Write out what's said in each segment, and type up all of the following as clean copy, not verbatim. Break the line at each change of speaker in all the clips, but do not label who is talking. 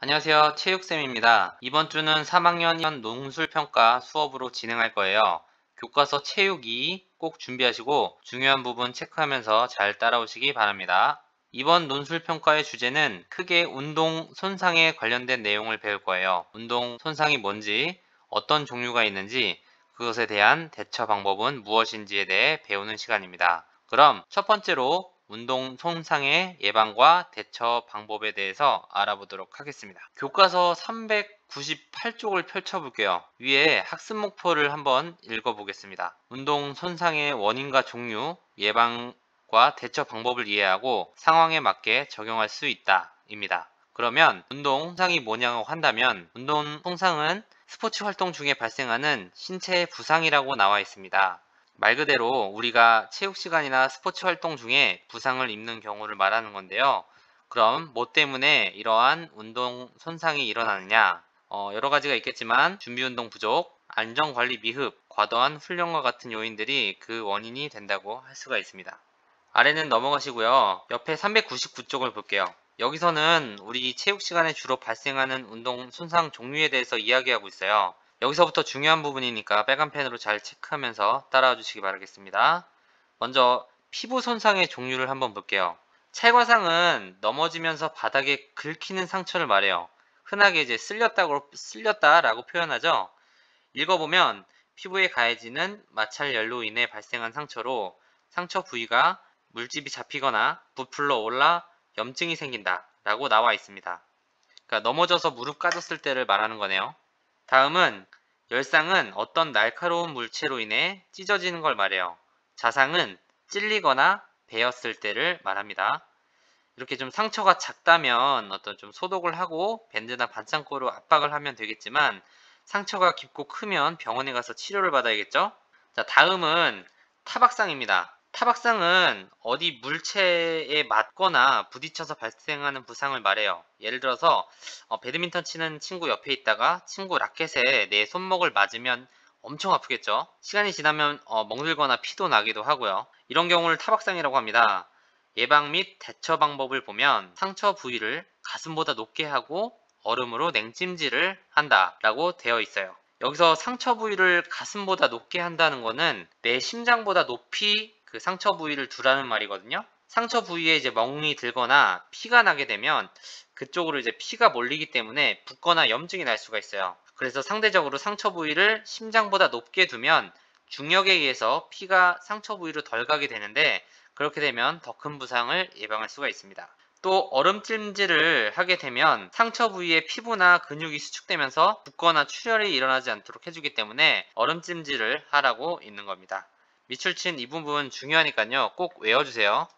안녕하세요. 체육쌤입니다. 이번 주는 3학년 논술평가 수업으로 진행할 거예요. 교과서 체육 2 꼭 준비하시고 중요한 부분 체크하면서 잘 따라오시기 바랍니다. 이번 논술평가의 주제는 크게 운동 손상에 관련된 내용을 배울 거예요. 운동 손상이 뭔지, 어떤 종류가 있는지, 그것에 대한 대처 방법은 무엇인지에 대해 배우는 시간입니다. 그럼 첫 번째로 운동 손상의 예방과 대처 방법에 대해서 알아보도록 하겠습니다. 교과서 398쪽을 펼쳐볼게요. 위에 학습 목표를 한번 읽어보겠습니다. 운동 손상의 원인과 종류, 예방과 대처 방법을 이해하고 상황에 맞게 적용할 수 있다 입니다. 그러면 운동 손상이 뭐냐고 한다면 운동 손상은 스포츠 활동 중에 발생하는 신체 부상이라고 나와 있습니다. 말 그대로 우리가 체육 시간이나 스포츠 활동 중에 부상을 입는 경우를 말하는 건데요. 그럼 뭐 때문에 이러한 운동 손상이 일어나느냐? 여러 가지가 있겠지만 준비 운동 부족, 안전관리 미흡, 과도한 훈련과 같은 요인들이 그 원인이 된다고 할 수가 있습니다. 아래는 넘어가시고요. 옆에 399쪽을 볼게요. 여기서는 우리 체육 시간에 주로 발생하는 운동 손상 종류에 대해서 이야기하고 있어요. 여기서부터 중요한 부분이니까 빨간 펜으로 잘 체크하면서 따라와 주시기 바라겠습니다. 먼저 피부 손상의 종류를 한번 볼게요. 찰과상은 넘어지면서 바닥에 긁히는 상처를 말해요. 흔하게 이제 쓸렸다라고 표현하죠. 읽어보면 피부에 가해지는 마찰열로 인해 발생한 상처로 상처 부위가 물집이 잡히거나 부풀러 올라 염증이 생긴다 라고 나와 있습니다. 그러니까 넘어져서 무릎 까졌을 때를 말하는 거네요. 다음은 열상은 어떤 날카로운 물체로 인해 찢어지는 걸 말해요. 자상은 찔리거나 베었을 때를 말합니다. 이렇게 좀 상처가 작다면 어떤 좀 소독을 하고 밴드나 반창고로 압박을 하면 되겠지만 상처가 깊고 크면 병원에 가서 치료를 받아야겠죠? 자, 다음은 타박상입니다. 타박상은 어디 물체에 맞거나 부딪혀서 발생하는 부상을 말해요. 예를 들어서 배드민턴 치는 친구 옆에 있다가 친구 라켓에 내 손목을 맞으면 엄청 아프겠죠? 시간이 지나면 멍들거나 피도 나기도 하고요. 이런 경우를 타박상이라고 합니다. 예방 및 대처 방법을 보면 상처 부위를 가슴보다 높게 하고 얼음으로 냉찜질을 한다라고 되어 있어요. 여기서 상처 부위를 가슴보다 높게 한다는 거는 내 심장보다 높이 그 상처 부위를 두라는 말이거든요. 상처 부위에 이제 멍이 들거나 피가 나게 되면 그쪽으로 이제 피가 몰리기 때문에 붓거나 염증이 날 수가 있어요. 그래서 상대적으로 상처 부위를 심장보다 높게 두면 중력에 의해서 피가 상처 부위로 덜 가게 되는데 그렇게 되면 더 큰 부상을 예방할 수가 있습니다. 또 얼음찜질을 하게 되면 상처 부위의 피부나 근육이 수축되면서 붓거나 출혈이 일어나지 않도록 해주기 때문에 얼음찜질을 하라고 있는 겁니다. 밑줄 친 이 부분 중요하니까요. 꼭 외워주세요.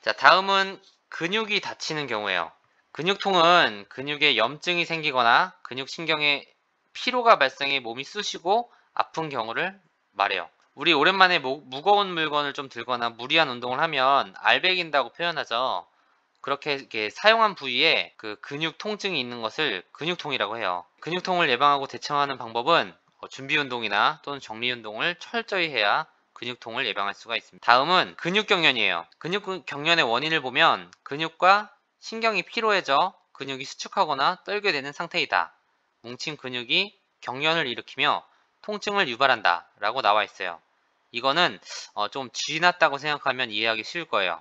자, 다음은 근육이 다치는 경우예요. 근육통은 근육에 염증이 생기거나 근육신경에 피로가 발생해 몸이 쑤시고 아픈 경우를 말해요. 우리 오랜만에 무거운 물건을 좀 들거나 무리한 운동을 하면 알배긴다고 표현하죠. 그렇게 이렇게 사용한 부위에 그 근육 통증이 있는 것을 근육통이라고 해요. 근육통을 예방하고 대처하는 방법은 준비 운동이나 또는 정리 운동을 철저히 해야 근육통을 예방할 수가 있습니다. 다음은 근육경련이에요. 근육경련의 원인을 보면 근육과 신경이 피로해져 근육이 수축하거나 떨게 되는 상태이다. 뭉친 근육이 경련을 일으키며 통증을 유발한다 라고 나와 있어요. 이거는 좀 지났다고 생각하면 이해하기 쉬울 거예요.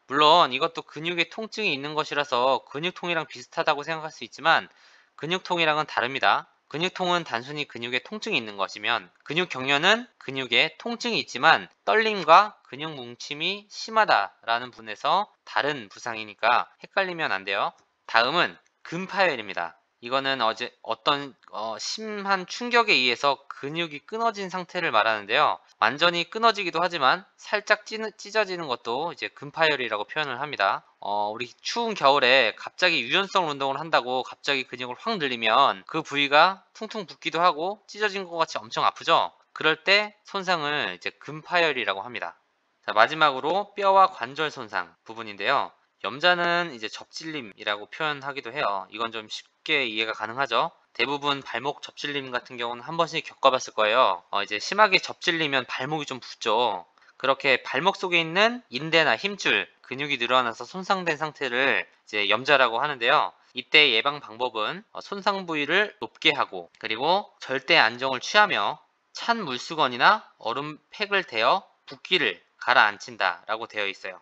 물론 이것도 근육에 통증이 있는 것이라서 근육통이랑 비슷하다고 생각할 수 있지만 근육통이랑은 다릅니다. 근육통은 단순히 근육에 통증이 있는 것이면 근육경련은 근육에 통증이 있지만 떨림과 근육 뭉침이 심하다라는 분에서 다른 부상이니까 헷갈리면 안 돼요. 다음은 근파열입니다. 이거는 어떤 심한 충격에 의해서 근육이 끊어진 상태를 말하는데요. 완전히 끊어지기도 하지만 살짝 찢어지는 것도 이제 근파열이라고 표현을 합니다. 우리 추운 겨울에 갑자기 유연성 운동을 한다고 갑자기 근육을 확 늘리면 그 부위가 퉁퉁 붓기도 하고 찢어진 것 같이 엄청 아프죠? 그럴 때 손상을 이제 근파열이라고 합니다. 자, 마지막으로 뼈와 관절 손상 부분인데요. 염자는 이제 접질림이라고 표현하기도 해요. 이건 좀 쉽게 이해가 가능하죠. 대부분 발목 접질림 같은 경우는 한 번씩 겪어봤을 거예요. 이제 심하게 접질리면 발목이 좀 붓죠. 그렇게 발목 속에 있는 인대나 힘줄, 근육이 늘어나서 손상된 상태를 이제 염자라고 하는데요. 이때 예방 방법은 손상 부위를 높게 하고 그리고 절대 안정을 취하며 찬 물수건이나 얼음팩을 대어 붓기를 가라앉힌다 라고 되어 있어요.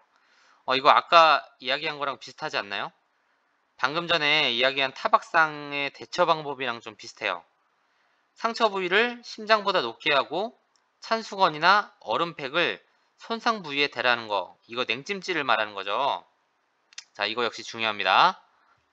이거 아까 이야기한 거랑 비슷하지 않나요? 방금 전에 이야기한 타박상의 대처 방법이랑 좀 비슷해요. 상처 부위를 심장보다 높게 하고 찬 수건이나 얼음팩을 손상 부위에 대라는 거, 이거 냉찜질을 말하는 거죠. 자, 이거 역시 중요합니다.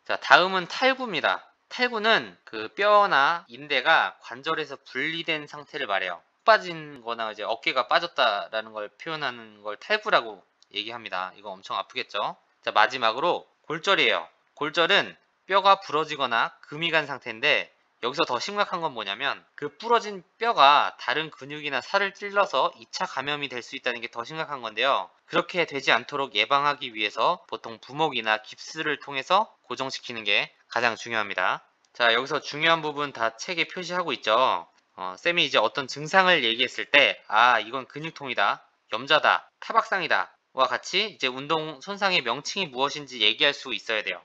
자, 다음은 탈구입니다. 탈구는 그 뼈나 인대가 관절에서 분리된 상태를 말해요. 빠진 거나 이제 어깨가 빠졌다라는 걸 표현하는 걸 탈구라고 얘기합니다. 이거 엄청 아프겠죠? 자, 마지막으로 골절이에요. 골절은 뼈가 부러지거나 금이 간 상태인데 여기서 더 심각한 건 뭐냐면 그 부러진 뼈가 다른 근육이나 살을 찔러서 2차 감염이 될 수 있다는 게 더 심각한 건데요. 그렇게 되지 않도록 예방하기 위해서 보통 부목이나 깁스를 통해서 고정시키는 게 가장 중요합니다. 자, 여기서 중요한 부분 다 책에 표시하고 있죠. 쌤이 이제 어떤 증상을 얘기했을 때, 이건 근육통이다, 염자다, 타박상이다 와 같이 이제 운동 손상의 명칭이 무엇인지 얘기할 수 있어야 돼요.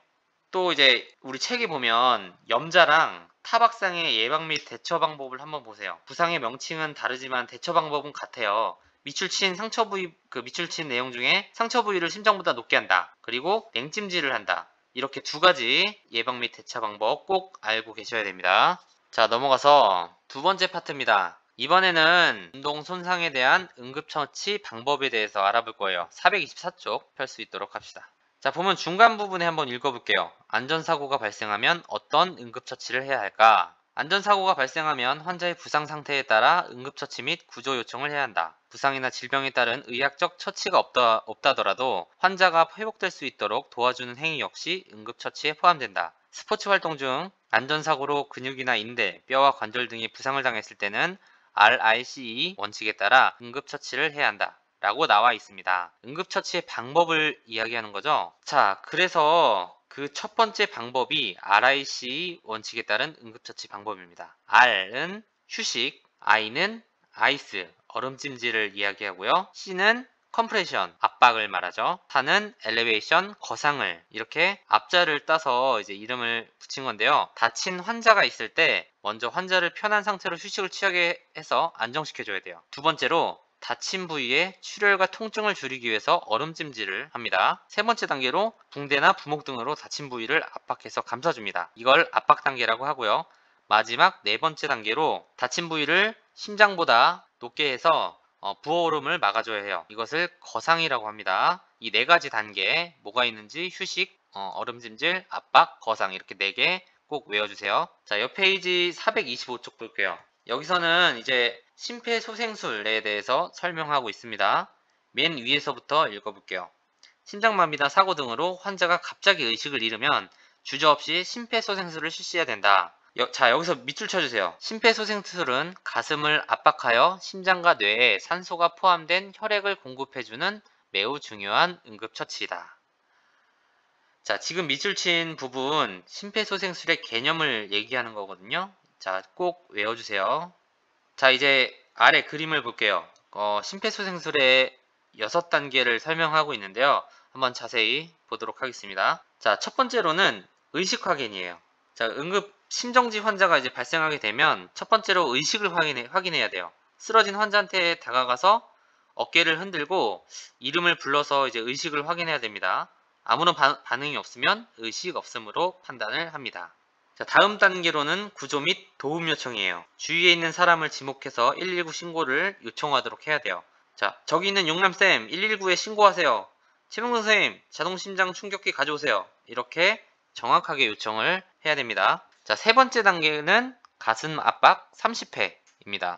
또 이제 우리 책에 보면 염자랑 타박상의 예방 및 대처 방법을 한번 보세요. 부상의 명칭은 다르지만 대처 방법은 같아요. 밑줄 상처 부위, 밑줄 친 내용 중에 상처 부위를 심장보다 높게 한다. 그리고 냉찜질을 한다. 이렇게 두 가지 예방 및 대처 방법 꼭 알고 계셔야 됩니다. 자, 넘어가서 두 번째 파트입니다. 이번에는 운동 손상에 대한 응급처치 방법에 대해서 알아볼 거예요. 424쪽 펼 수 있도록 합시다. 자, 보면 중간 부분에 한번 읽어볼게요. 안전사고가 발생하면 어떤 응급처치를 해야 할까? 안전사고가 발생하면 환자의 부상 상태에 따라 응급처치 및 구조 요청을 해야 한다. 부상이나 질병에 따른 의학적 처치가 없다더라도 환자가 회복될 수 있도록 도와주는 행위 역시 응급처치에 포함된다. 스포츠 활동 중 안전사고로 근육이나 인대, 뼈와 관절 등이 부상을 당했을 때는 RICE 원칙에 따라 응급처치를 해야 한다. 라고 나와 있습니다. 응급처치의 방법을 이야기하는 거죠. 자, 그래서 그 첫 번째 방법이 RIC 원칙에 따른 응급처치 방법입니다. R은 휴식, I는 아이스, 얼음찜질을 이야기하고요. C는 컴프레션, 압박을 말하죠. 4는 엘리베이션, 거상을 이렇게 앞자를 따서 이제 이름을 붙인 건데요. 다친 환자가 있을 때 먼저 환자를 편한 상태로 휴식을 취하게 해서 안정시켜줘야 돼요. 두 번째로 다친 부위에 출혈과 통증을 줄이기 위해서 얼음찜질을 합니다. 세 번째 단계로 붕대나 부목 등으로 다친 부위를 압박해서 감싸줍니다. 이걸 압박 단계라고 하고요. 마지막 네 번째 단계로 다친 부위를 심장보다 높게 해서 부어오름을 막아줘야 해요. 이것을 거상이라고 합니다. 이 네 가지 단계 뭐가 있는지 휴식, 얼음찜질, 압박, 거상 이렇게 네 개 꼭 외워주세요. 자, 옆 페이지 425쪽 볼게요. 여기서는 이제 심폐소생술에 대해서 설명하고 있습니다. 맨 위에서부터 읽어볼게요. 심장마비나 사고 등으로 환자가 갑자기 의식을 잃으면 주저없이 심폐소생술을 실시해야 된다. 자, 여기서 밑줄 쳐주세요. 심폐소생술은 가슴을 압박하여 심장과 뇌에 산소가 포함된 혈액을 공급해주는 매우 중요한 응급처치이다. 자, 지금 밑줄 친 부분 심폐소생술의 개념을 얘기하는 거거든요. 자, 꼭 외워주세요. 자, 이제 아래 그림을 볼게요. 심폐소생술의 6단계를 설명하고 있는데요. 한번 자세히 보도록 하겠습니다. 자, 첫 번째로는 의식 확인이에요. 자, 응급 심정지 환자가 이제 발생하게 되면 첫 번째로 의식을 확인해야 돼요. 쓰러진 환자한테 다가가서 어깨를 흔들고 이름을 불러서 이제 의식을 확인해야 됩니다. 아무런 반응이 없으면 의식 없음으로 판단을 합니다. 자, 다음 단계로는 구조 및 도움 요청이에요. 주위에 있는 사람을 지목해서 119 신고를 요청하도록 해야 돼요. 자, 저기 있는 용남쌤 119에 신고하세요. 최명근 선생님 자동심장 충격기 가져오세요. 이렇게 정확하게 요청을 해야 됩니다. 자, 세 번째 단계는 가슴 압박 30회입니다.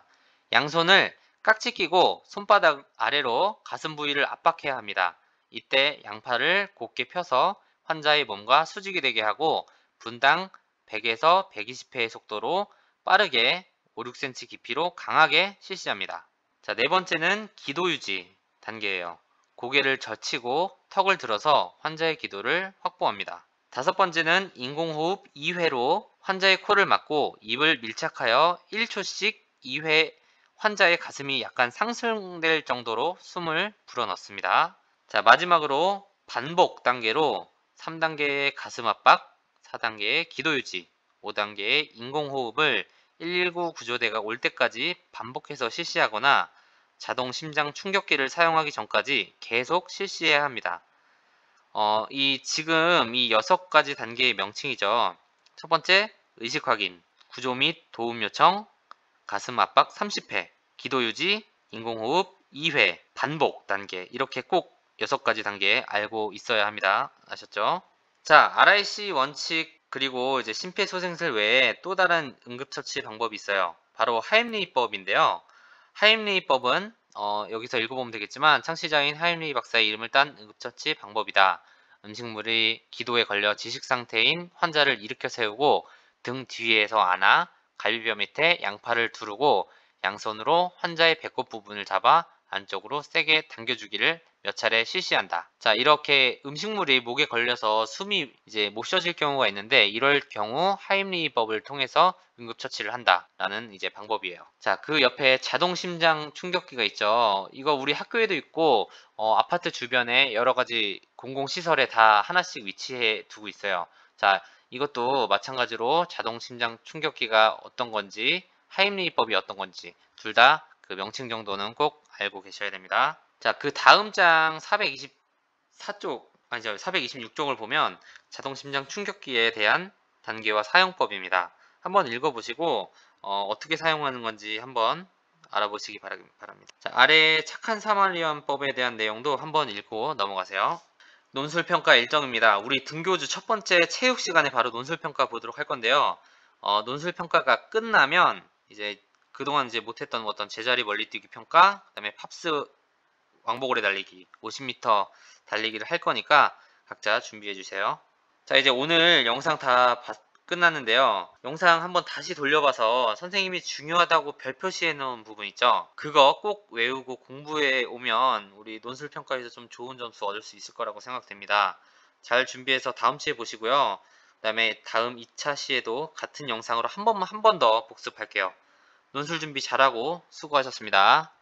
양손을 깍지 끼고 손바닥 아래로 가슴 부위를 압박해야 합니다. 이때 양팔을 곧게 펴서 환자의 몸과 수직이 되게 하고 분당 100에서 120회의 속도로 빠르게 5-6cm 깊이로 강하게 실시합니다. 자, 네 번째는 기도 유지 단계예요. 고개를 젖히고 턱을 들어서 환자의 기도를 확보합니다. 다섯 번째는 인공호흡 2회로 환자의 코를 막고 입을 밀착하여 1초씩 2회 환자의 가슴이 약간 상승될 정도로 숨을 불어넣습니다. 자, 마지막으로 반복 단계로 3단계의 가슴 압박 4단계 기도유지, 5단계 인공호흡을 119 구조대가 올 때까지 반복해서 실시하거나 자동 심장 충격기를 사용하기 전까지 계속 실시해야 합니다. 지금 이 6가지 단계의 명칭이죠. 첫 번째, 의식 확인, 구조 및 도움 요청, 가슴 압박 30회, 기도 유지, 인공호흡 2회, 반복 단계. 이렇게 꼭 6가지 단계 알고 있어야 합니다. 아셨죠? 자, RIC 원칙 그리고 이제 심폐소생술 외에 또 다른 응급처치 방법이 있어요. 바로 하임리히법인데요. 하임리히법은 여기서 읽어보면 되겠지만 창시자인 하임리히 박사의 이름을 딴 응급처치 방법이다. 음식물이 기도에 걸려 지식 상태인 환자를 일으켜 세우고 등 뒤에서 안아 갈비뼈 밑에 양팔을 두르고 양손으로 환자의 배꼽 부분을 잡아 안쪽으로 세게 당겨주기를 몇 차례 실시한다. 자, 이렇게 음식물이 목에 걸려서 숨이 이제 못 쉬어질 경우가 있는데 이럴 경우 하임리히법을 통해서 응급처치를 한다라는 이제 방법이에요. 자, 그 옆에 자동 심장 충격기가 있죠. 이거 우리 학교에도 있고 아파트 주변에 여러 가지 공공시설에 다 하나씩 위치해 두고 있어요. 자, 이것도 마찬가지로 자동 심장 충격기가 어떤 건지 하임리히법이 어떤 건지 둘 다 그 명칭 정도는 꼭 알고 계셔야 됩니다. 자, 그 다음 장 424쪽, 아니죠, 426쪽을 보면 자동 심장 충격기에 대한 단계와 사용법입니다. 한번 읽어보시고 어떻게 사용하는 건지 한번 알아보시기 바랍니다. 자, 아래 착한 사마리안법에 대한 내용도 한번 읽고 넘어가세요. 논술평가 일정입니다. 우리 등교주 첫 번째 체육 시간에 바로 논술평가 보도록 할 건데요. 논술평가가 끝나면 이제 그동안 이제 못했던 어떤 제자리 멀리뛰기 평가, 그다음에 팝스 왕복 오래 달리기, 50m 달리기를 할 거니까 각자 준비해 주세요. 자, 이제 오늘 영상 다 끝났는데요. 영상 한번 다시 돌려봐서 선생님이 중요하다고 별 표시해 놓은 부분 있죠? 그거 꼭 외우고 공부해 오면 우리 논술평가에서 좀 좋은 점수 얻을 수 있을 거라고 생각됩니다. 잘 준비해서 다음 시에 보시고요. 그 다음에 다음 2차 시에도 같은 영상으로 한 번 더 복습할게요. 논술 준비 잘하고 수고하셨습니다.